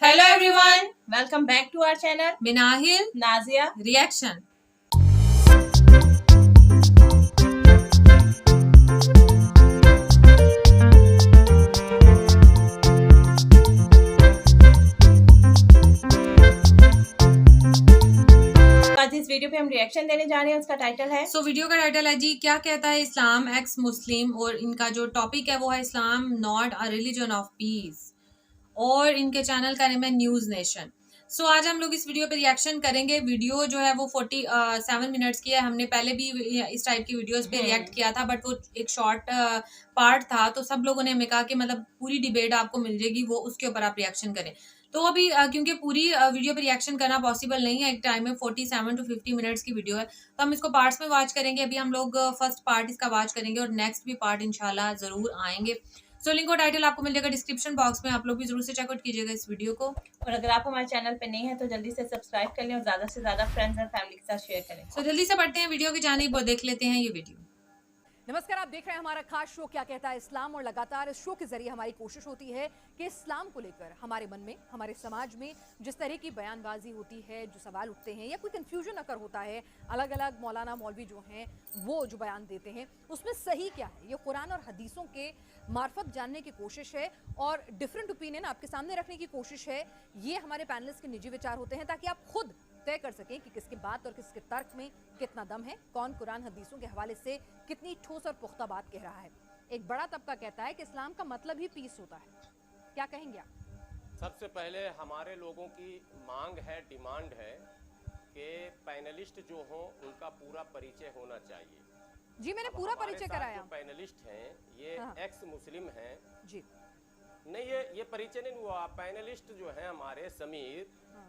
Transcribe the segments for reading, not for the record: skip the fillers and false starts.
Hello everyone, Welcome back to our channel Minahil Nazia. Reaction. आज इस video पे हम रिएक्शन देने जा रहे हैं। उसका टाइटल है वीडियो का टाइटल है जी, क्या कहता है इस्लाम एक्स मुस्लिम, और इनका जो टॉपिक है वो है Islam not a religion of peace, और इनके चैनल का नेम है न्यूज नेशन। आज हम लोग इस वीडियो पे रिएक्शन करेंगे। वीडियो जो है वो 47 मिनट्स की है। हमने पहले भी इस टाइप की वीडियोस पे रिएक्ट किया था, बट वो एक शॉर्ट पार्ट था, तो सब लोगों ने हमें कहा कि मतलब पूरी डिबेट आपको मिल जाएगी, वो उसके ऊपर आप रिएक्शन करें। तो अभी क्योंकि पूरी वीडियो पे रिएक्शन करना पॉसिबल नहीं है, एक टाइम में 47 to 50 मिनट्स की वीडियो है, तो हम इसको पार्ट्स में वॉच करेंगे। अभी हम लोग फर्स्ट पार्ट इसका वॉच करेंगे और नेक्स्ट भी पार्ट इंशाल्लाह जरूर आएंगे। लिंक और टाइटल आपको मिल जाएगा डिस्क्रिप्शन बॉक्स में, आप लोग भी जरूर से चेकआउट कीजिएगा इस वीडियो को। और अगर आप हमारे चैनल पे नहीं है तो जल्दी से सब्सक्राइब कर लें और ज्यादा से ज्यादा फ्रेंड्स और फैमिली के साथ शेयर करें। जल्दी से बढ़ते हैं वीडियो की जानिब और देख लेते हैं ये वीडियो। नमस्कार, आप देख रहे हैं हमारा खास शो क्या कहता है इस्लाम, और लगातार इस शो के जरिए हमारी कोशिश होती है कि इस्लाम को लेकर हमारे मन में, हमारे समाज में जिस तरह की बयानबाजी होती है, जो सवाल उठते हैं या कोई कंफ्यूजन अगर होता है, अलग अलग मौलाना मौलवी जो हैं वो जो बयान देते हैं उसमें सही क्या है, ये कुरान और हदीसों के मार्फत जानने की कोशिश है और डिफरेंट ओपिनियन आपके सामने रखने की कोशिश है। ये हमारे पैनलिस्ट के निजी विचार होते हैं ताकि आप खुद तय कर सकें कि किसकी बात और किसके तर्क में कितना दम है, कौन कुरान हदीसों के हवाले से कितनी ठोस और पुख्ता बात कह रहा है। एक बड़ा तबका कहता है कि इस्लाम का मतलब ही पीस होता है। क्या कहेंगे आप? सबसे पहले हमारे लोगों की मांग है, डिमांड है कि पैनलिस्ट जो हो उनका पूरा परिचय होना चाहिए। जी, मैंने पूरा परिचय कराया। पैनलिस्ट हैं ये एक्स मुस्लिम हैं जी। नहीं, ये परिचय नहीं हुआ। पैनलिस्ट जो है हमारे समीर,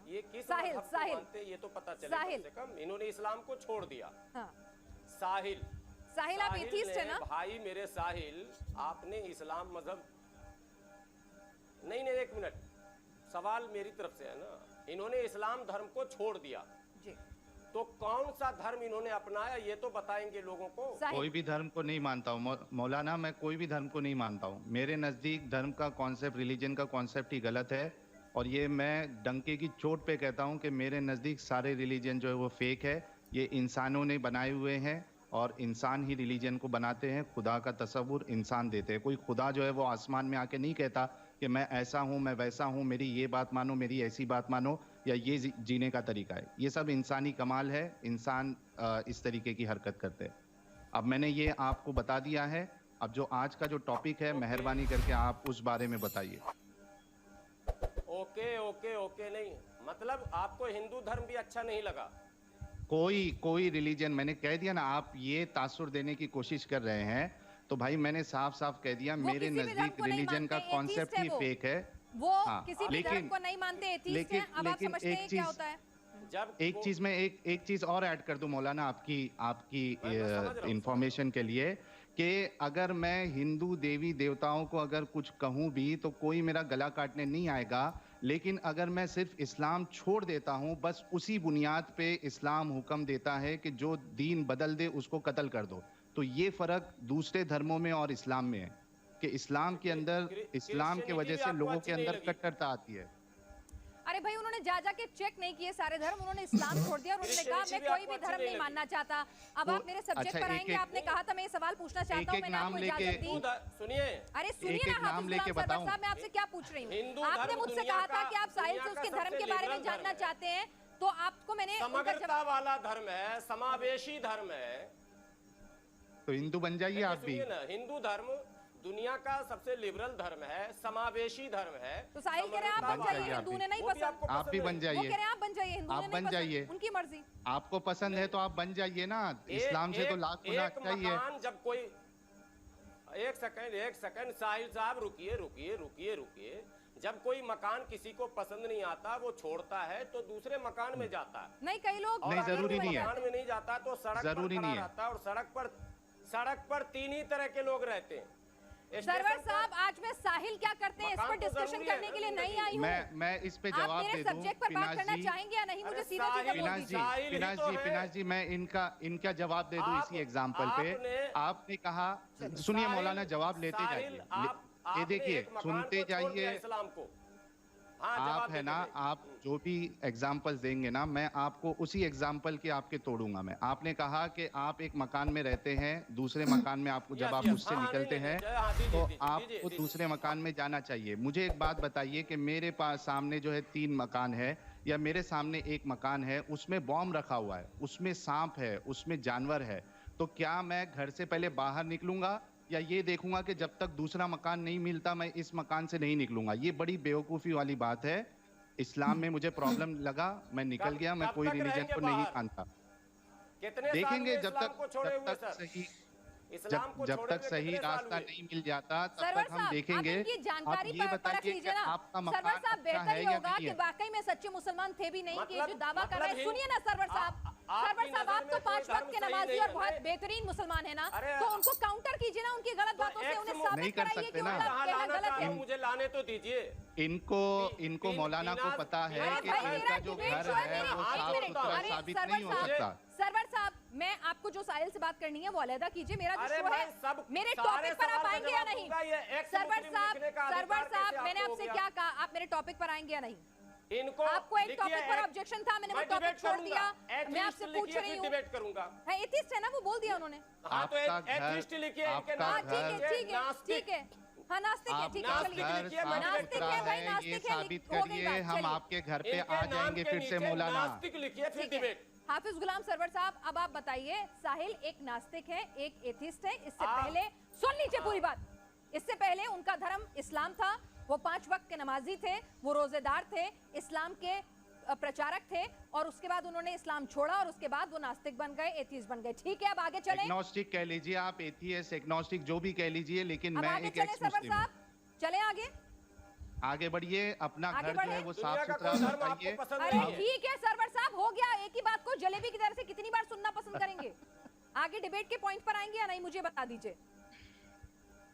ये किस साहिल, मजहब को साहिल, मानते ये तो पता चले। कम से कम इन्होंने इस्लाम को छोड़ दिया। साहिल, साहिल आप एथीस्ट है ना? भाई मेरे साहिल, आपने इस्लाम मजहब नहीं, एक मिनट, सवाल मेरी तरफ से है ना। इन्होंने इस्लाम धर्म को छोड़ दिया जी, तो कौन सा धर्म इन्होंने अपनाया ये तो बताएंगे लोगों को। कोई भी धर्म को नहीं मानता हूँ मौलाना, मैं कोई भी धर्म को नहीं मानता हूँ। मेरे नज़दीक धर्म का कॉन्सेप्ट, रिलीजन का कॉन्सेप्ट ही गलत है, और ये मैं डंके की चोट पे कहता हूँ कि मेरे नज़दीक सारे रिलीजन जो है वो फेक है। ये इंसानों ने बनाए हुए हैं और इंसान ही रिलीजन को बनाते हैं। खुदा का तस्वुर इंसान देते हैं। कोई खुदा जो है वो आसमान में आके नहीं कहता कि मैं ऐसा हूँ, मैं वैसा हूँ, मेरी ये बात मानो, मेरी ऐसी बात मानो, या ये जीने का तरीका है। ये सब इंसानी कमाल है। इंसान इस तरीके की हरकत करते हैं। अब मैंने ये आपको बता दिया है। अब जो आज का जो टॉपिक है, मेहरबानी करके आप उस बारे में बताइए। ओके नहीं, मतलब आपको हिंदू धर्म भी अच्छा नहीं लगा? कोई रिलीजन, मैंने कह दिया ना। आप ये तासुर देने की कोशिश कर रहे हैं, तो भाई मैंने साफ साफ कह दिया, मेरे नजदीक रिलीजन का कॉन्सेप्ट ही फेक है। वो किसी भी धर्म को नहीं मानते, एथीस्ट हैं। अब आप समझते हैं क्या होता है? एक चीज में एक चीज और ऐड कर दूं मौलाना, आपकी इंफॉर्मेशन के लिए, कि अगर मैं हिंदू देवी देवताओं को अगर कुछ कहूं भी तो कोई मेरा गला काटने नहीं आएगा, लेकिन अगर मैं सिर्फ इस्लाम छोड़ देता हूं, बस उसी बुनियाद पे इस्लाम हुक्म देता है कि जो दीन बदल दे उसको कत्ल कर दो। तो ये फर्क दूसरे धर्मों में और इस्लाम में है कि इस्लाम के अंदर, इस्लाम के वजह से लोगों के अंदर कट्टरता आती है। अरे भाई, उन्होंने जा के चेक नहीं किए सारे धर्म, उन्होंने इस्लाम छोड़ दिया और उन्होंने कहा मैं कोई भी धर्म नहीं मानना चाहता। अब आप मेरे सब्जेक्ट पर आएंगे। आपने कहा था मैं ये सवाल पूछना चाहता हूँ, मैंने आपको इजाजत दी। सुनिए, अरे सुनिए ना, नाम लेके बताऊं? मैं आपसे क्या पूछ रही हूँ? आपने मुझसे कहा था कि आप साहिल से उसके धर्म के बारे में जानना चाहते हैं, तो आपको मैंने समग्रता वाला धर्म है, समावेशी धर्म है। तो हिंदू बन जाइए आप भी। हिंदू धर्म दुनिया का सबसे लिबरल धर्म है, समावेशी धर्म है। तो साहिल कह रहे हैं आप बन जाइए, हिंदू ने नहीं पसंद, आप भी बन जाइए। वो कह रहे हैं आप बन जाइए, हिंदू आप बन जाइए, उनकी मर्जी। आपको पसंद है तो आप बन जाइए ना। इस्लाम से तो लाख गुना अच्छा ही है। जब कोई एक सेकंड साहिल साहब, रुकिए। जब कोई मकान किसी को पसंद नहीं आता, वो छोड़ता है तो दूसरे मकान में जाता है। नहीं, कई लोग नहीं, जरूरी नहीं है। मकान में नहीं जाता तो सड़क जरूरी पर नहीं खड़ा रहता है, और सड़क पर तीन ही तरह के लोग रहते हैं। सरवर साहब, आज मैं साहिल क्या करते हैं इस पर डिस्कशन करने के लिए नहीं आई हूँ। मैं इस पे जवाब दे दूं। सब्जेक्ट पर बात करना चाहेंगे या नहीं? मुझे सीधा पिनाज जी, मैं इनका जवाब दे दूं इसी एग्जांपल पे। आपने कहा, सुनिए मौलाना, जवाब लेते जाइए। ये देखिए, सुनते जाइए। इस्लाम को है ना, आप जो भी एग्जाम्पल्स देंगे ना, मैं आपको उसी एग्जाम्पल के आपके तोड़ूंगा मैं। आपने कहा कि आप एक मकान में रहते हैं, दूसरे मकान में आपको जब आप उससे निकलते हैं तो आपको दूसरे मकान में जाना चाहिए। मुझे एक बात बताइए कि मेरे पास सामने जो है 3 मकान है, या मेरे सामने एक मकान है, उसमें बॉम्ब रखा हुआ है, उसमें सांप है, उसमें जानवर है, तो क्या मैं घर से पहले बाहर निकलूंगा या ये देखूंगा कि जब तक दूसरा मकान नहीं मिलता मैं इस मकान से नहीं निकलूंगा? ये बड़ी बेवकूफी वाली बात है। इस्लाम में मुझे प्रॉब्लम लगा, मैं निकल गया, मैं कोई रिलीजन को नहीं मानता। कितने देखेंगे जब तक सही जब तक सही रास्ता नहीं मिल जाता तब सरवर तक हम साहब, देखेंगे। आप इनकी जानकारी आप ये परख बताइए कि लीजिए ना। आपका सरवर मकान साहब, अच्छा बेहतर है ये या होगा नहीं कि है? वाकई में सच्चे मुसलमान थे भी नहीं कि मतलब- जो दावा कर रहे हैं। मतलब सुनिए ना सरवर साहब, सरवर साहब आप तो 5 वक्त के नमाजी और बहुत बेहतरीन मुसलमान है ना, अरे तो उनको काउंटर कीजिए ना उनकी गलत बातों से, उन्हें नहीं साबित कर कराइए कि सकते वो ना। गलत है। मुझे लाने तो दीजिए। इनको मौलाना को पता है अरे कि भाई, इनका मेरा जो डिबेट घर शो है, है मेरी वो एक साफ मिनट। सुथरा अरे साबित सरवर नहीं हो साहब, सकता। सरवर साहब, मैं आपको जो साहिल से बात करनी है वो अलहदा कीजिए। मेरा जो अरे शो भाई, है, सब मेरे सारे टॉपिक पर आप सवाल का आएंगे या जवाब नहीं? दूंगा, ये एक्स सरवर मुस्लिम साहब, लिखने का सरवर अधिकार साहब, कैसे मैंने आपको हो आपसे गया? क्या कहा? आप मेरे टॉपिक पर आएंगे या नहीं? इनको आपको एक लिखिए, टॉपिक पर ऑब्जेक्शन था, मैंने वो मैं टॉपिक डिबेट छोड़ करूंगा। दिया। मैं आपसे एथिस्ट पूछ लिखिए, रही फिर हूँ। डिबेट करूंगा। है एथिस्ट है ना, वो बोल दिया उन्होंने। हाँ तो आपका घर- एथिस्ट लिखिए, इनके आपका हाँ नाम ठीक है, घर- ठीक है, ठीक है। हाँ नास्तिक है, ठीक है, आपका चलिए। घर लिखिए, साफ नास्तिक सुथरा है भाई, है, ये नास्तिक है, साबित हो गई करिए। बात, हम चलिए। आपके घर पे इनके आ नाम जाएंगे के फिर से नीचे मौलाना। नास्तिक लिखिए, फिर ठीक है। डिबेट। हाफिज गुलाम सरवर साहब, अब आप बताइए, साहिल एक नास्तिक है, एक एथिस्ट है। इससे पहले सुन लीजिए पूरी बात। इससे पहले उनका धर्म इस्लाम था, वो 5 वक्त के नमाजी थे, वो रोजेदार थे, इस्लाम के प्रचारक थे, और उसके बाद उन्होंने इस्लाम छोड़ा और उसके बाद वो नास्तिक बन गए, एथिस्ट बन गए। ठीक है, अब आगे चलें। एग्नोस्टिक कह लीजिए आप, एथियस्ट, एग्नोस्टिक जो भी कह लीजिए, लेकिन अब मैं आगे एक चलें एक्स सरवर मुस्लिम हूँ। साहब, चलें आगे। आगे बढ़िए, अपना आगे घर जो है बढ़े। वो दुनिया साफ का सुथरा कोई धर्म आपको बताइए। पसंद अरे नहीं है। ठीक है सरवर साहब, हो गया। एक ही बात को जलेबी की तरह से कितनी बार सुनना पसंद करेंगे? आगे डिबेट के पॉइंट पर आएंगे या नहीं, मुझे बता दीजिए।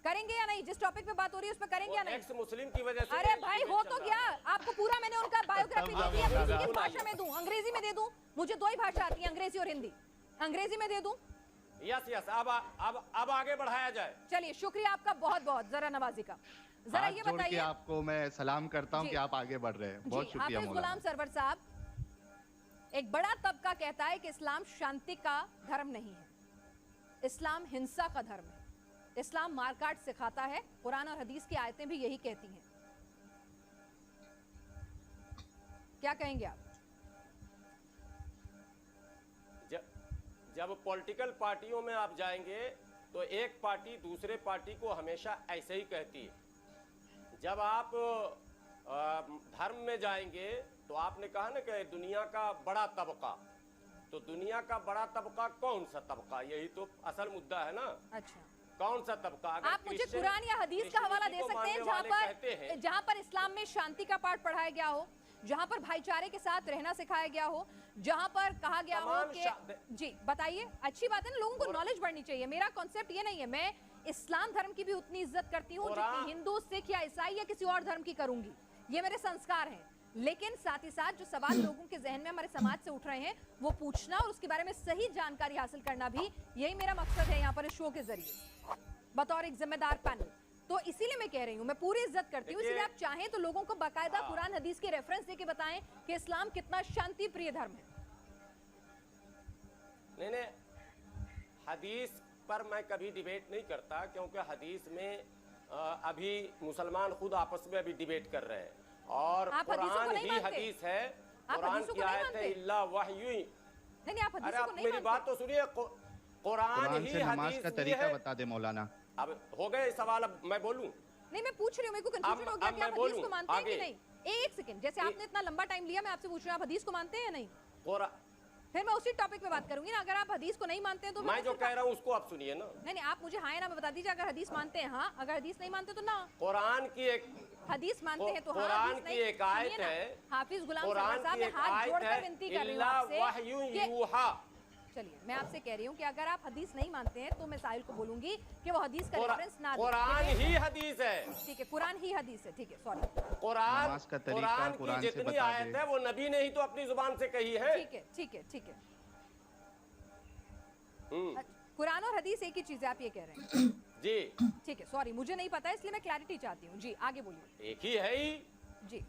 करेंगे या नहीं? जिस टॉपिक पे बात हो रही है उस पर करेंगे या नहीं? एक्स मुस्लिम की वजह से अरे भाई, हो तो गया। आपको पूरा मैंने उनका बायोग्राफी दे दी। अब किसी की भाषा में दूं, अंग्रेजी में दे दूं? मुझे 2 ही भाषा आती है, अंग्रेजी और हिंदी। अंग्रेजी में दे दूं? यस अब आगे बढ़ाया जाए। चलिए, शुक्रिया आपका बहुत बहुत, जरा नवाजी का। जरा हाथ ये जोड़ के बताइए आपको मैं सलाम करता हूँ जी। कि आप आगे बढ़ रहे हैं। बहुत जी, शुक्रिया हाफिज मौलाना। गुलाम सरवर साहब, एक बड़ा तबका कहता है कि इस्लाम शांति का धर्म नहीं है, इस्लाम हिंसा का धर्म है, इस्लाम मारकाट सिखाता है। कुरान और हदीस की आयतें भी यही कहती हैं। क्या कहेंगे आप? जब पॉलिटिकल पार्टियों में आप जाएंगे तो एक पार्टी दूसरे पार्टी को हमेशा ऐसे ही कहती है। जब आप धर्म में जाएंगे तो आपने कहा ना कि दुनिया का बड़ा तबका, तो दुनिया का बड़ा तबका कौन सा तबका? यही तो असल मुद्दा है ना। अच्छा, कौन सा तबका? अगर आप मुझे कुरान या हदीस का हवाला दे सकते हैं जहां पर इस्लाम में शांति का पाठ पढ़ाया गया हो, जहां पर भाईचारे के साथ रहना सिखाया गया हो, जहां पर कहा गया हो कि जी बताइए। अच्छी बात है ना, लोगों को नॉलेज बढ़नी चाहिए। मेरा कॉन्सेप्ट ये नहीं है, मैं इस्लाम धर्म की भी उतनी इज्जत करती हूँ जितनी हिंदू, सिख या ईसाई या किसी और धर्म की करूंगी। ये मेरे संस्कार हैं। लेकिन साथ ही साथ जो सवाल लोगों के जहन में हमारे समाज से उठ रहे हैं वो पूछना और उसके बारे में सही जानकारी हासिल करना भी, यही मेरा मकसद है यहाँ पर इस शो के जरिए बतौर एक जिम्मेदार पैनल। तो इसीलिए मैं कह रही हूँ, मैं पूरी इज्जत करती हूँ। इसलिए आप चाहें तो लोगों को बाकायदा कुरान हदीस के रेफरेंस देके बताएं कि इस्लाम कितना शांति प्रिय धर्म है। नहीं, हदीस पर मैं कभी डिबेट नहीं करता, क्योंकि हदीस में अभी मुसलमान खुद आपस में अभी डिबेट कर रहे हैं, और कुरान ही हदीस है। कुरान की आयत है इल्ला वहयु। नहीं, आप हदीस को नहीं मेरी बात तो सुनिए। कुरान ही नमाज का हदीस तरीका है। बता दे मौलाना। अब हो गए सवाल, अब मैं बोलूं? नहीं, मैं पूछ रही हूँ, मेरे को कंफ्यूजन हो गया कि आप हदीस को मानते हैं कि नहीं। एक सेकंड, जैसे आपने इतना लंबा टाइम लिया, मैं आपसे पूछ रही हूँ आप हदीस को मानते हैं या नहीं? फिर मैं उसी टॉपिक पे बात करूंगी ना। अगर आप हदीस को नहीं मानते हैं तो मैं जो कह रहा हूँ उसको आप सुनिए ना। नहीं, आप मुझे हाँ या ना बता दीजिए। अगर हदीस मानते हैं हाँ, अगर हदीस नहीं मानते तो ना। कुरान की एक हदीस मानते हैं तो हाँ, कुरान हदीस की नहीं। एक आयत है, हाफिज गुलाम कुरान सरवर साहब, की मैं एक हाथ आयत जोड़कर है विनती कर रही हूँ इल्ला वहयु आपसे। यूहा। चलिए, मैं आपसे कह रही हूँ कि अगर आप हदीस नहीं मानते हैं तो मैं साहिल को बोलूंगी कि वो हदीस का रेफरेंस ना दे। कुरान ही हदीस है। ठीक है, कुरान ही हदीस है। ठीक है, सॉरी। कुरान का तरीका कुरान की जितनी आयत है वो नबी ने ही तो अपनी जुबान से कही है। ठीक है, ठीक है, ठीक है। कुरान और हदीस एक ही चीज है, आप ये कह रहे हैं? जी ठीक है, सॉरी, मुझे नहीं पता इसलिए मैं क्लैरिटी चाहती हूँ। जी आगे बोलिए। एक ही है ही। जी,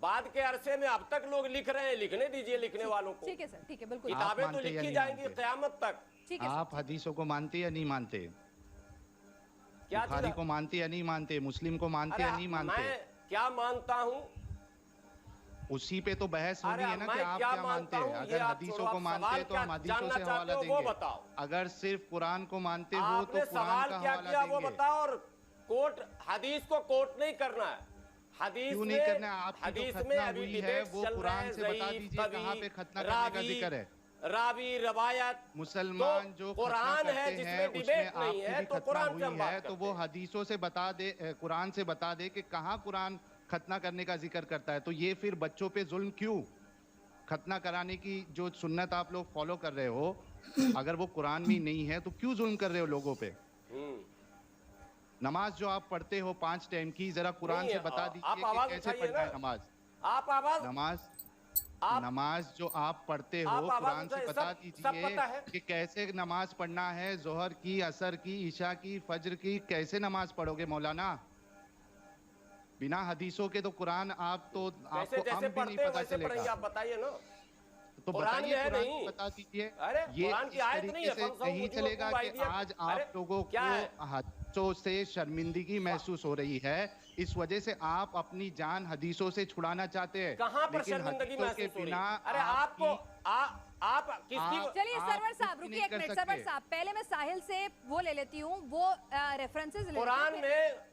बाद के अरसे में अब तक लोग लिख रहे हैं, लिखने दीजिए लिखने वालों को। ठीक है सर, ठीक है, बिल्कुल किताबें तो मानते या लिखी नहीं जाएंगी मानते? क़यामत तक। ठीक है सर। आप हदीसों को मानते या नहीं मानते? क्या बुखारी चीज़? को मानते या नहीं मानते? मुस्लिम को मानते या नहीं मानते? मैं क्या मानता हूँ? उसी पे तो बहस हो अरे रही है ना कि मैं आप क्या क्या मानते मानता हैं। हूँ, ये अगर आप हदीसों छोड़ो, को आप मानते सवाल हैं तो क्या हम हदीसों जानना से चाहते हवाला हो वो देंगे। बताओ। अगर सिर्फ कुरान को मानते हो तो आपने कुरान सवाल का क्या हवाला किया वो देंगे। बताओ, और कोट हदीस को कोट नहीं करना है। हदीस क्यों में नहीं करना है? आपकी जो हदीस में खतना अभी हुई है डिबेट वो चल रहा कुरान है, से बता ज़ईफ़, दीजिए कहाँ पे खतना करने का रावी, जिक्र है। रावी रवायत। मुसलमान तो जो कुरान खतना है करते जिसमें हैं उसमें डिबेट नहीं आपकी है, भी तो खतना कुरान से हम हुई बात है तो करते वो हैं। हदीसों से बता दे, कुरान से बता दे कि कहाँ कुरान खतना करने का जिक्र करता है। तो ये फिर बच्चों पे जुल्म क्यों? खतना कराने की जो सुन्नत आप लोग फॉलो कर रहे हो, अगर वो कुरान में नहीं है तो क्यों जुल्म कर रहे हो लोगों पे? नमाज जो आप पढ़ते हो 5 टाइम की, जरा कुरान नहीं, से बता आप दीजिए कि आवाज कैसे उठाइए पढ़ना है ना। नमाज। आप आवाज नमाज जो आप पढ़ते हो आप आवाज कुरान से उठाइए, बता सब दीजिए पता है। कि कैसे नमाज पढ़ना है। जोहर की, असर की, ईशा की, फज्र की, कैसे नमाज पढ़ोगे मौलाना? बिना हदीसों के तो कुरान आप तो जैसे आपको जैसे हम भी नहीं पढ़ते हो पता वैसे पढ़ेंगे, चलेगा। आप बताइए ना। तो कुरान बताइए, में है कुरान नहीं। बता दीजिए। अरे ये कुरान की इस आयत नहीं तरीके है, से फंसाऊं नहीं मुझे चलेगा वकूफ़ कि आइदिया। आज अरे आप लोगों क्या है? को हदीसों से शर्मिंदगी महसूस हो रही है, इस वजह से आप अपनी जान हदीसों से छुड़ाना चाहते हैं। कहाँ पर लेकिन शर्मिंदगी हदीसों के महसूस हो रही बिना है? अरे आपको आप किसकी आप- चलिए आप सरवर साहब कुछ रुकिए नहीं एक कर मिनट। सकते। सरवर साहब पहले मैं साहिल से वो ले लेती हूँ, वो रेफरेंसेस ले कुरान लेती हूँ। में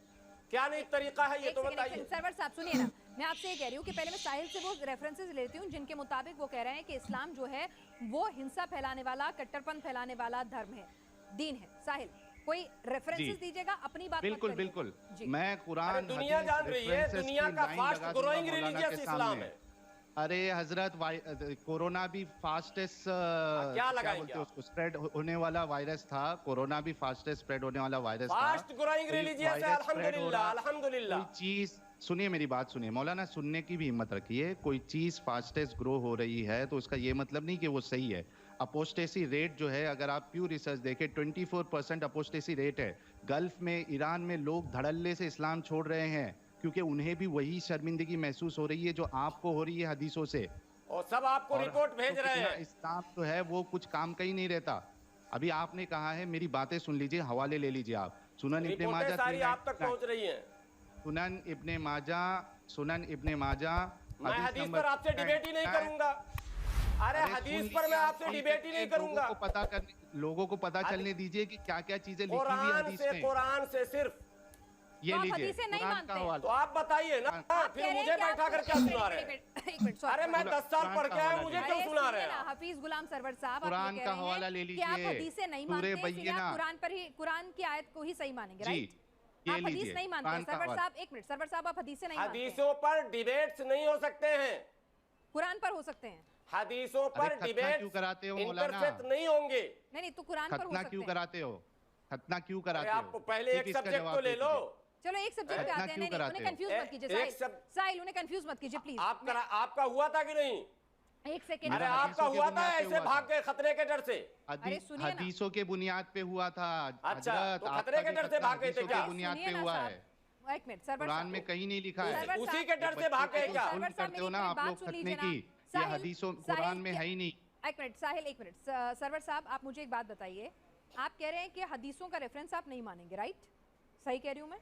क्या नहीं तरीका है, ये एक तो सेकंड, एक बताइए। सेकंड, सरवर साहब सुनिए ना, मैं आपसे ये कह रही हूँ कि पहले मैं साहिल से वो रेफरेंसेस लेती हूँ जिनके मुताबिक वो कह रहे हैं कि इस्लाम जो है वो हिंसा फैलाने वाला, कट्टरपन फैलाने वाला धर्म है, दीन है। साहिल कोई रेफरेंसेस दीजिएगा, अपनी बात मत बिल्कुल करिए। बिल्कुल। जी। मैं अरे कुरान दुनिया हदीस, जान रही है, रेफरेंसेस दुनिया की का लाइन फास्ट लगा दूंगा ग्रोइंग मौलाना रिलीजियस के इस्लाम सामने। है। अरे हजरत, कोरोना भी फास्टेस्ट क्या लगाएंगे बोलते हैं आप? उसको, स्प्रेड होने वाला वायरस था। कोरोना भी फास्टेस्ट स्प्रेड होने वाला वायरस था। फास्ट ग्रोइंग तो ये रिलीजियस है, वायरस spread हो अल्हम्दुलिल्लाह रहा- अल्हम्दुलिल्लाह। कोई चीज सुनिए, मेरी बात सुनिए मौलाना, सुनने की भी हिम्मत रखिए। कोई चीज फास्टेस्ट ग्रो हो रही है तो उसका ये मतलब नहीं कि वो सही है। अपोस्टेसी रेट जो है, अगर आप प्यू रिसर्च देखें, 24% अपोस्टेसी रेट है। गल्फ में, ईरान में लोग धड़ल्ले से इस्लाम छोड़ रहे हैं क्योंकि उन्हें भी वही शर्मिंदगी महसूस हो रही है जो आपको हो रही है हदीसों से। और सब आपको और रिपोर्ट भेज तो रहे बिना हैं। इस्लाम जो है वो कुछ काम का ही नहीं रहता। अभी आपने कहा है, मेरी बातें सुन लीजिए, हवाले ले लीजिए आप। सुनन इब्ने रिपोर्टें माजा सारी आप तक 399, पहुंच रही हैं। सुनन इब्ने माजा मैं हदीस पर आपसे डिबेट ही नहीं करूंगा। अरे हदीस पर मैं आपसे डिबेट ही नहीं करूंगा। लोगों को पता चलने दीजिए कि क्या क्या चीजें लिखी हुई है हदीस में। कुरान से सिर्फ ये तो आप लीजिए, हदीसें नहीं कुरान मानते का हैं। हवाला। तो आप बताइए ना, आप फिर कह रहे मुझे हैं कि बैठा आप- कर क्या सुना रहे हैं? एक मिनट sorry। अरे मैं 10 साल कुरान पढ़ का के आया, हवाला मुझे लीजिए। क्यों अरे सुना रहे सुनिए हैं ना, आप? हफीज गुलाम सरवर साहब, आप कुरान ये का कह रहे हवाला हैं ले कि आप लीजिए। हदीसें नहीं सूरे मानते, इसलिए बय्यिना। आप कुरान पर ही, कुरान की आयत को ही सही मानेंगे, जी, राइट? ये आप हदीस लीजिए, नहीं मानते कुरान का सरवर हवाला। साहब, एक मिनट सरवर साहब, आप हदीसें नहीं मानते, हदीसों पर डिबेट्स नहीं हो सकते हैं। कुरान पर हो सकते हैं। हदीसों अरे पर खतना डिबेट क्यों कराते हो मौलाना? इंटरफेथ नहीं होंगे। नहीं नहीं, तो कुरान पर हो खतना सकते क्यों हैं। कराते हो? खतना क्यों कराते अरे हो? आप पहले ठीक, एक इसका सब्जेक्ट जवाब तो ले दे लो। दीजिए। चलो एक सब्जेक्ट पे खतना आते हैं। क्यों नहीं, कराते उन्हें हो? कंफ्यूज मत कीजिए साहिल, उन्हें कंफ्यूज मत कीजिए प्लीज। आपका हुआ था कि नहीं? एक सेकेंड। अरे मेरा आपका हदीसों के हुआ था बुनियाद पे ऐसे हुआ भाग था। के खतरे के डर से? अरे सुनिए ना। हदीसों के बुनियाद पे हुआ था। अच्छा, हजरत, तो आपका खतरे के भी डर से खतना भाग गए थे हदीसों क्या? के बुनियाद सुनिए पे ना हुआ साहब, है। एक मिनट सरवर कुरान साहब, में कहीं नहीं लिखा है। सरवर उसी साहब, के डर से भाग गए क्या? सरवर साहब, करते हो मेरी ना एक आप बात लोग सुन खतने लीजिए ना। की, ये साहिल, हदीसों साहिल कुरान में क्या- है ही नहीं। एक मिनट साहिल, एक मिनट सरवर साहब, आप मुझे एक बात बताइए। आप कह रहे हैं कि हदीसों का रेफरेंस आप नहीं मानेंगे, राइट? सही कह रही हूं मैं?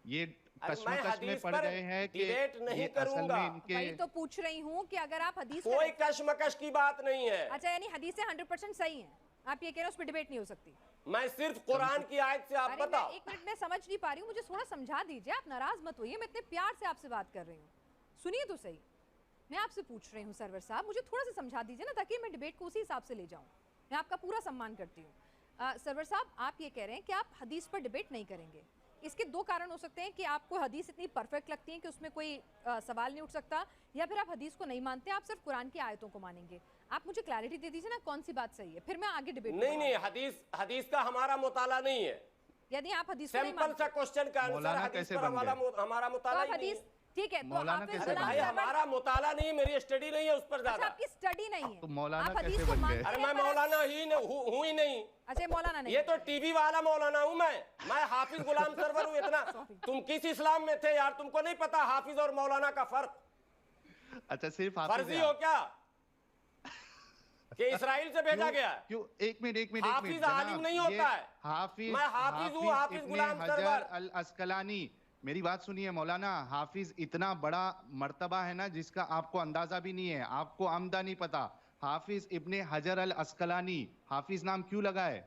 ये मैं कश्मकश में हदीस पड़ पर गए हैं कि डिबेट नहीं ये असल करूंगा। में इनके वही तो पूछ रही हूं कि अगर आप हदीस का कोई कश्मकश की बात नहीं है। अच्छा, यानी हदीसें 100% सही हैं, आप ये कह रहे हैं उस पर डिबेट नहीं हो सकती? मैं सिर्फ कुरान की आयत से आप अरे मैं बताओ। एक मिनट में समझ नहीं पा रही हूँ, मुझे थोड़ा समझा दीजिए। आप नाराज मत होइए, मैं इतने प्यार से आपसे बात कर रही हूँ, सुनिए तो सही। मैं आपसे पूछ रही हूँ सरवर साहब, मुझे थोड़ा सा समझा दीजिए ना, ताकि मैं डिबेट को उसी हिसाब से ले जाऊँ। मैं आपका पूरा सम्मान करती हूँ। सरवर साहब, आप ये कह रहे हैं कि आप हदीस पर डिबेट नहीं करेंगे। इसके दो कारण हो सकते हैं कि आपको हदीस इतनी परफेक्ट लगती है कि उसमें कोई सवाल नहीं उठ सकता, या फिर आप हदीस को नहीं मानते, आप सिर्फ कुरान की आयतों को मानेंगे। आप मुझे क्लैरिटी दे दीजिए ना, कौन सी बात सही है, फिर मैं आगे डिबेट। नहीं, हदीस का हमारा मुताला नहीं है। यदि आप हदीस को नहीं सिंपल मानते, सा क्वेश्चन का आंसर मौलाना हदीस कैसे पर बन गए? हमारा तो मुताला आप ही नहीं हदीस, है। ठीक है, तो मौलाना हाफिज कैसे गुलाम बन भाई गए? सरवर, हमारा मुताला नहीं, मेरी स्टडी नहीं है उस पर अच्छा ज्यादा। आपकी स्टडी नहीं है तो मौलाना आप हदीस कैसे को बन गए? मानते अरे हैं मैं पर- मौलाना हूँ ही नहीं। अच्छा ये मौलाना नहीं ये तो टीवी वाला मौलाना हूँ मैं हाफिज गुलाम सरवर हूँ इतना। तुम किस इस्लाम में थे यार, तुमको नहीं पता हाफिज और मौलाना का फर्क? अच्छा सिर्फ हाफिज फर्जी हैं हो आप? क्या कि इसराइल से भेजा गया है? क्यों एक मिनट हाफिज आलिम नहीं होता है। हाफिज मैं हाफिज हूँ, हाफिज इब्ने गुलाम हजर सरवर। अल अस्कलानी, मेरी बात सुनिए मौलाना, हाफिज इतना बड़ा मर्तबा है ना जिसका आपको अंदाजा भी नहीं है, आपको आमदा नहीं पता। हाफिज इब्ने हजर अल अस्कलानी, हाफिज नाम क्यों लगा है?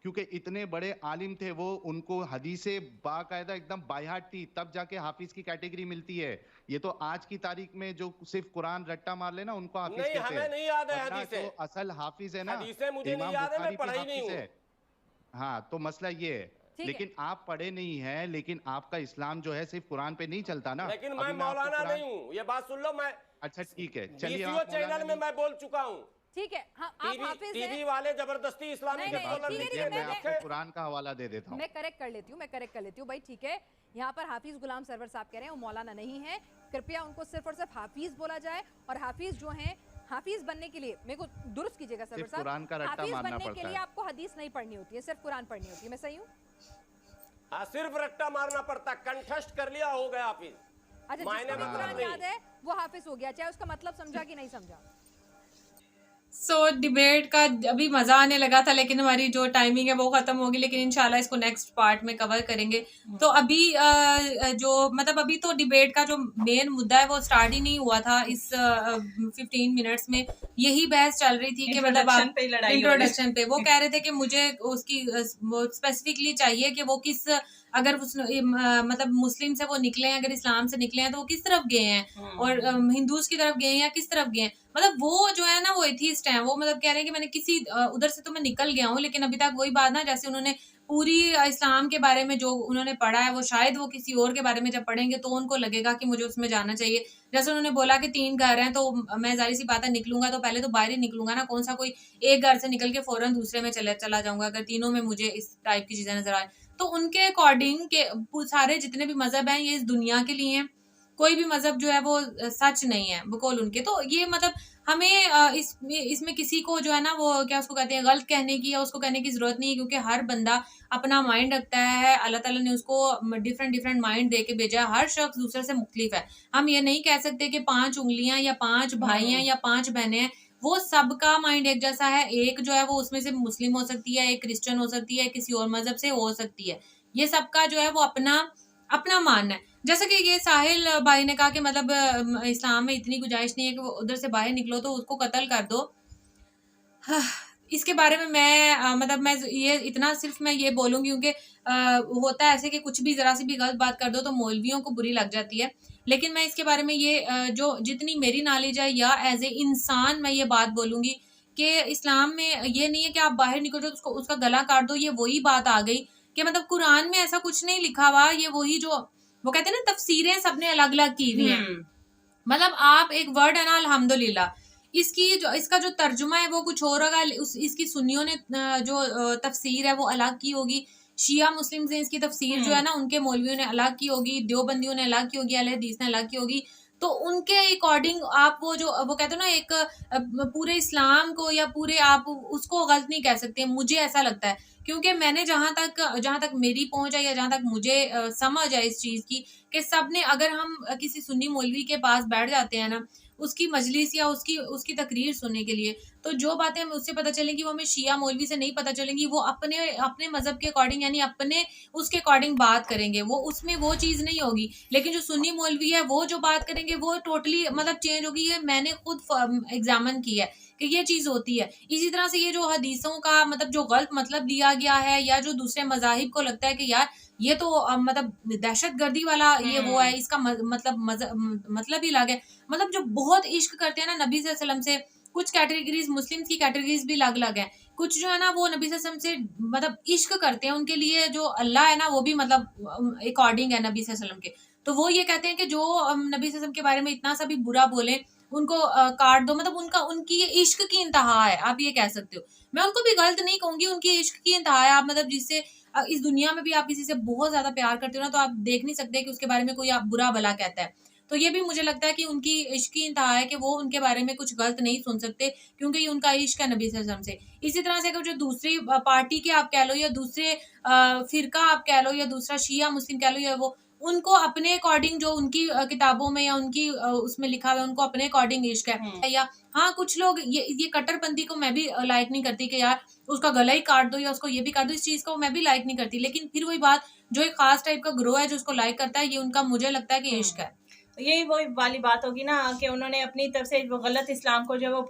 क्योंकि इतने बड़े आलिम थे वो, उनको हदीसे बाकायदा एकदम बायहाट थी, तब जाके हाफिज की कैटेगरी मिलती है। ये तो आज की तारीख में जो सिर्फ कुरान रट्टा मार लेना उनको हाफिज नहीं, कहते हैं। हमें नहीं याद है वरना हदीसें। जो असल हाफिज है ना, हदीसें मुझे नहीं इमाम याद है, मैं बुखारी भी पढ़ा ही नहीं हाफिज हूँ। है। हाँ तो मसला ये है, ठीक है। लेकिन आप पढ़े नहीं हैं, लेकिन आपका इस्लाम जो है सिर्फ कुरान पे नहीं चलता ना। लेकिन अभी मैं आपको मौलाना कुरान- नहीं हूँ, ये बात सुन लो। मैं अच्छा ठीक है, चलिए DCO आप मौलाना चैनल में नहीं- मैं बोल चुका हूँ। ठीक है, हाँ आप हाफिज टीवी हैं, वाले जबरदस्ती इस्लामी नहीं, ये नहीं, बात ठीक है, सुनिए, ठीक है, मैं मैं- आपको कुरान का हवाला दे देता हूँ। मैं करेक्ट कर लेती हूँ भाई, ठीक है। यहाँ पर हाफिज गुलाम सरवर साहब कह रहे हैं वो मौलाना नहीं है, कृपया उनको सिर्फ और सिर्फ हाफिज बोला जाए। और हाफिज जो हैं, हाफिज बनने के लिए मेरे को दुरुस्त कीजिएगा सरवर सिर्फ साहब, कुरान का रट्टा हाफिज मारना बनने के पड़ता लिए है। आपको हदीस नहीं पढ़नी होती है, सिर्फ कुरान पढ़नी होती है, मैं सही हूँ? हाँ, सिर्फ रट्टा मारना पड़ता, कंठस्थ कर लिया हो गया हाफिज। अच्छा मायने जिसको भी मतलब कुरान नहीं। याद है वो हाफिज हो गया, चाहे उसका मतलब समझा कि नहीं समझा। सो डिबेट का अभी मजा आने लगा था, लेकिन हमारी जो टाइमिंग है वो खत्म होगी, लेकिन इंशाल्लाह इसको नेक्स्ट पार्ट में कवर करेंगे। तो अभी जो मतलब अभी तो डिबेट का जो मेन मुद्दा है वो स्टार्ट ही नहीं हुआ था इस 15 मिनट्स में। यही बहस चल रही थी कि मतलब Introduction पे ही लड़ाई हो रही है। इंट्रोडक्शन पे वो कह रहे थे कि मुझे उसकी वो स्पेसिफिकली चाहिए कि वो किस, अगर मतलब मुस्लिम से वो निकले हैं, अगर इस्लाम से निकले हैं तो वो किस तरफ गए हैं, और हिंदूज की तरफ गए हैं या किस तरफ गए हैं। मतलब वो जो है ना वो एथीस्ट हैं, वो मतलब कह रहे हैं कि मैंने किसी उधर से तो मैं निकल गया हूँ, लेकिन अभी तक वही बात ना, जैसे उन्होंने पूरी इस्लाम के बारे में जो उन्होंने पढ़ा है वो शायद वो किसी और के बारे में जब पढ़ेंगे तो उनको लगेगा कि मुझे उसमें जाना चाहिए। जैसे उन्होंने बोला कि 3 घर हैं, तो मैं जाहिर सी बात है निकलूंगा तो पहले तो बाहर ही निकलूंगा ना, कौन सा कोई एक घर से निकल के फौरन दूसरे में चला जाऊंगा अगर तीनों में मुझे इस टाइप की चीजें नजर आए। तो उनके अकॉर्डिंग के सारे जितने भी मजहब हैं ये इस दुनिया के लिए हैं, कोई भी मजहब जो है वो सच नहीं है बकौल उनके। तो ये मतलब हमें इसमें किसी को जो है ना वो क्या उसको कहते हैं गलत कहने की या उसको कहने की जरूरत नहीं है, क्योंकि हर बंदा अपना माइंड रखता है, अल्लाह ताला ने उसको डिफरेंट माइंड दे के भेजा है, हर शख्स दूसरे से मुख्तलिफ है। हम ये नहीं कह सकते कि 5 उंगलियां या 5 भाई हैं या 5 बहनें हैं, वो सबका माइंड एक जैसा है। एक जो है वो उसमें से मुस्लिम हो सकती है, एक क्रिश्चियन हो सकती है, किसी और मजहब से हो सकती है, ये सबका जो है वो अपना अपना मानना है। जैसे कि ये साहिल भाई ने कहा कि मतलब इस्लाम में इतनी गुंजाइश नहीं है कि वो उधर से बाहर निकलो तो उसको कत्ल कर दो। इसके बारे में मैं मतलब मैं ये इतना सिर्फ मैं ये बोलूंगी, क्योंकि होता है ऐसे कि कुछ भी जरा सी भी गलत बात कर दो तो मौलवियों को बुरी लग जाती है। लेकिन मैं इसके बारे में ये जो जितनी मेरी नॉलेज है या एज ए इंसान मैं ये बात बोलूंगी कि इस्लाम में ये नहीं है कि आप बाहर निकल जाओ तो उसका गला काट दो। ये वही बात आ गई कि मतलब कुरान में ऐसा कुछ नहीं लिखा हुआ, ये वही जो वो कहते हैं ना तफसीरें सबने अलग अलग की हुई हैं। मतलब आप एक वर्ड है ना अल्हम्दुलिल्लाह, इसका जो तर्जुमा है वो कुछ और होगा, इसकी सुन्नियों ने जो तफसीर है वो अलग की होगी, शिया मुस्लिम ने इसकी तफसीर जो है ना उनके मौलवियों ने अलग की होगी, देवबंदियों ने अलग की होगी, अहले हदीस ने अलग की होगी। तो उनके अकॉर्डिंग आप वो कहते हो ना एक पूरे इस्लाम को या पूरे आप उसको गलत नहीं कह सकते, मुझे ऐसा लगता है। क्योंकि मैंने जहां तक मेरी पहुंच है या जहां तक मुझे समझ है इस चीज की कि सबने, अगर हम किसी सुन्नी मौलवी के पास बैठ जाते हैं ना उसकी मजलिस या उसकी तकरीर सुनने के लिए, तो जो बातें हमें उससे पता चलेंगी वो हमें शिया मौलवी से नहीं पता चलेंगी। वो अपने मजहब के अकॉर्डिंग यानी अपने उसके अकॉर्डिंग बात करेंगे, वो उसमें वो चीज नहीं होगी। लेकिन जो सुन्नी मौलवी है वो जो बात करेंगे वो टोटली मतलब चेंज होगी। ये मैंने खुद एग्जामिन किया है कि ये चीज होती है। इसी तरह से ये जो हदीसों का मतलब जो गलत मतलब लिया गया है या जो दूसरे मजाहिब को लगता है कि यार ये तो मतलब दहशतगर्दी वाला ये वो है, इसका मतलब ही अलग है। मतलब जो बहुत इश्क करते हैं ना नबी सल्लल्लाहु अलैहि वसल्लम से, कुछ कैटेगरीज मुस्लिम्स की कैटेगरीज भी अलग अलग है। कुछ जो है ना वो नबी सल्लल्लाहु अलैहि वसल्लम से मतलब इश्क करते हैं, उनके लिए जो अल्लाह है ना वो भी मतलब अकॉर्डिंग है नबी सल्लल्लाहु अलैहि वसल्लम के। तो वो ये कहते हैं कि जो नबी सल्लल्लाहु अलैहि वसल्लम के बारे में इतना सा भी बुरा बोले उनको काट दो। मतलब उनकी ये इश्क की इंतहा है, आप ये कह सकते हो। मैं उनको भी गलत नहीं कहूंगी, उनकी इश्क की इंतहा है। आप मतलब जिससे इस दुनिया में भी आप किसी से बहुत ज्यादा प्यार करते हो ना तो आप देख नहीं सकते कि उसके बारे में कोई आप बुरा भला कहता है। तो ये भी मुझे लगता है कि उनकी इश्क की इंतहा है कि वो उनके बारे में कुछ गलत नहीं सुन सकते, क्योंकि ये उनका इश्क है नबी सल्लल्लाहु अलैहि वसल्लम से। इसी तरह से अगर जो दूसरी पार्टी के आप कह लो या दूसरे फिरका आप कह लो या दूसरा शिया मुस्लिम कह लो, या वो उनको अपने अकॉर्डिंग जो उनकी किताबों में या उनकी उसमें लिखा हुआ है उनको अपने अकॉर्डिंग इश्क है। या हाँ, कुछ लोग ये कट्टरपंथी को मैं भी लाइक नहीं करती कि यार उसका गला ही काट दो या उसको ये भी कर दो, इस चीज को मैं भी लाइक नहीं करती। लेकिन फिर वही बात, जो एक खास टाइप का ग्रोह है जो उसको लाइक करता है, ये उनका मुझे लगता है कि इश्क है। यही वही वाली बात होगी ना कि उन्होंने अपनी तरफ से वो गलत इस्लाम को जो है वो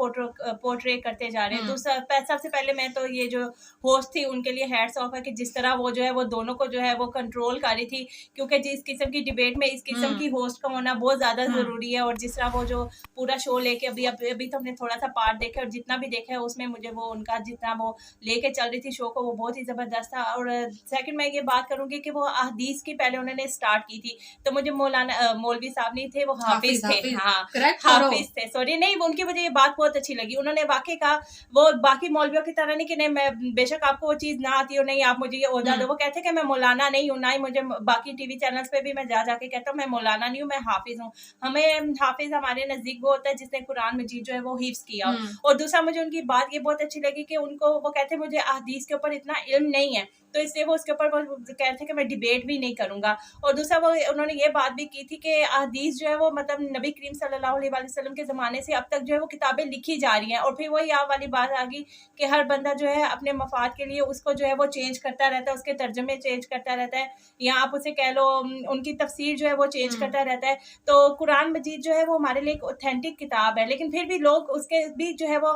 पोर्ट्रे करते जा रहे हैं। दूसरा सबसे पहले मैं तो ये जो होस्ट थी उनके लिए हैट्स ऑफ है कि जिस तरह वो जो है वो दोनों को जो है वो कंट्रोल कर रही थी, क्योंकि जिस किस्म की डिबेट में इस किस्म की होस्ट का होना बहुत ज़्यादा ज़रूरी है। और जिस तरह वो जो पूरा शो लेके अभी तो हमने थोड़ा सा पार्ट देखा और जितना भी देखा है उसमें मुझे वो उनका जितना वो लेके चल रही थी शो को वो बहुत ही ज़बरदस्त था। और सेकंड मैं ये बात करूँगी कि वो अहदीस की पहले उन्होंने स्टार्ट की थी, तो मुझे मौलवी साहब नहीं थे, वो हाफिज थे। हाँ, हाफिज थे, सॉरी नहीं, वो उनकी मुझे ये बात बहुत अच्छी लगी। उन्होंने वाकई कहा वो बाकी मौलवियों की तरह नहीं कि नहीं मैं बेशक आपको वो चीज़ ना आती हो, नहीं आप मुझे ये ओहदा दो। वो कहते कि मैं मौलाना नहीं हूँ, ना ही मुझे बाकी टीवी चैनल्स पे भी मैं जाके कहता हूँ मैं मौलाना नहीं हूँ, मैं हाफिज हूँ। हमें हाफिज हमारे नज़दीक वो होता है जिसने कुरान मजीद जो है वो हिफ्ज़ किया हो। और दूसरा मुझे उनकी बात ये बहुत अच्छी लगी कि उनको वो कहते मुझे अहदीस के ऊपर इतना इल्म नहीं है, तो इसलिए वो उसके ऊपर कहते कि मैं डिबेट भी नहीं करूँगा। और दूसरा वो उन्होंने ये बात भी की थी कि अहदीस जो है वो मतलब नबी करीम सल्लल्लाहु अलैहि वसल्लम के ज़माने से अब तक जो है वो किताबें लिखी जा रही हैं। और फिर वही आप वाली बात आ गई कि हर बंदा जो है अपने मफाद के लिए उसको जो है वो चेंज करता रहता है, उसके तर्जमे चेंज करता रहता है, या आप उसे कह लो उनकी तफसीर जो है वो चेंज करता रहता है। तो कुरान मजीद जो है वो हमारे लिए एक ऑथेंटिक किताब है, लेकिन फिर भी लोग उसके भी जो है वो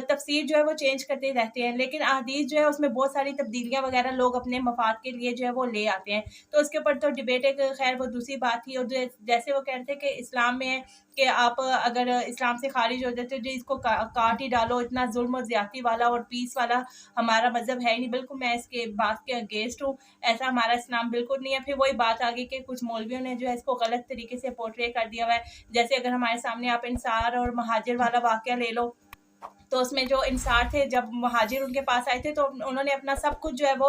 तफसीर जो है वो चेंज करते रहते हैं। लेकिन अहदीस जो है उसमें बहुत सारी तब्दीलियाँ वगैरह लोग अपने मफाद के लिए जो है वो ले आते हैं। तो उसके ऊपर तो डिबेट एक खैर वो दूसरी बात थी। और जैसे वो कहते हैं कि इस्लाम में है कि आप अगर इस्लाम से खारिज हो जाते हो जो इसको काट ही डालो, इतना जुल्म और ज़्यादती वाला और पीस वाला हमारा मज़हब है ही नहीं। बिल्कुल मैं इसके बात के अगेंस्ट हूँ, ऐसा हमारा इस्लाम बिल्कुल नहीं है। फिर वही बात आ गई कि कुछ मौलवियों ने जो है इसको गलत तरीके से पोर्ट्रे कर दिया हुआ है। जैसे अगर हमारे सामने आप इंसार और महाजिर वाला वाक़या ले लो, तो उसमें जो इंसार थे जब महाजिर उनके पास आए थे तो उन्होंने अपना सब कुछ जो है वो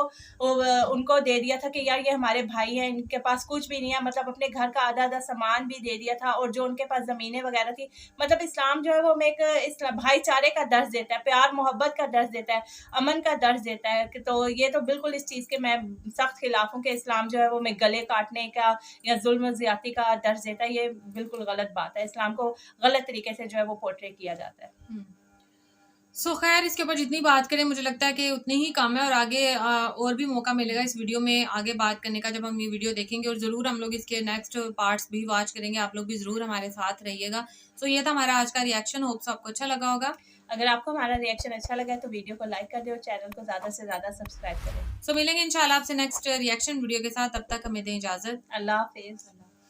उनको दे दिया था कि यार ये हमारे भाई हैं, इनके पास कुछ भी नहीं है, मतलब अपने घर का आधा सामान भी दे दिया था। और जो उनके पास ज़मीनें वगैरह थी, मतलब इस्लाम जो है वो हमें एक भाईचारे का दर्ज देता है, प्यार मोहब्बत का दर्ज देता है, अमन का दर्ज देता है। तो ये तो बिल्कुल इस चीज़ के मैं सख्त खिलाफ हूँ कि इस्लाम जो है वो हमें गले काटने का या जुल्म ज़्यादती का दर्ज देता है। ये बिल्कुल गलत बात है, इस्लाम को गलत तरीके से जो है वो पोर्ट्रे किया जाता है। खैर इसके ऊपर जितनी बात करें मुझे लगता है कि उतनी ही कम है, और आगे और भी मौका मिलेगा इस वीडियो में आगे बात करने का, जब हम ये वीडियो देखेंगे। और ज़रूर हम लोग इसके नेक्स्ट पार्ट्स भी वॉच करेंगे, आप लोग भी ज़रूर हमारे साथ रहिएगा। ये था हमारा आज का रिएक्शन, होप्स आपको अच्छा लगा होगा। अगर आपको हमारा रिएक्शन अच्छा लगा है तो वीडियो को लाइक कर दे और चैनल को ज़्यादा से ज़्यादा सब्सक्राइब करें। मिलेंगे इंशाल्लाह आपसे नेक्स्ट रिएक्शन वीडियो के साथ, तब तक हमें दें इजाज़त। अल्लाह हाफिज़।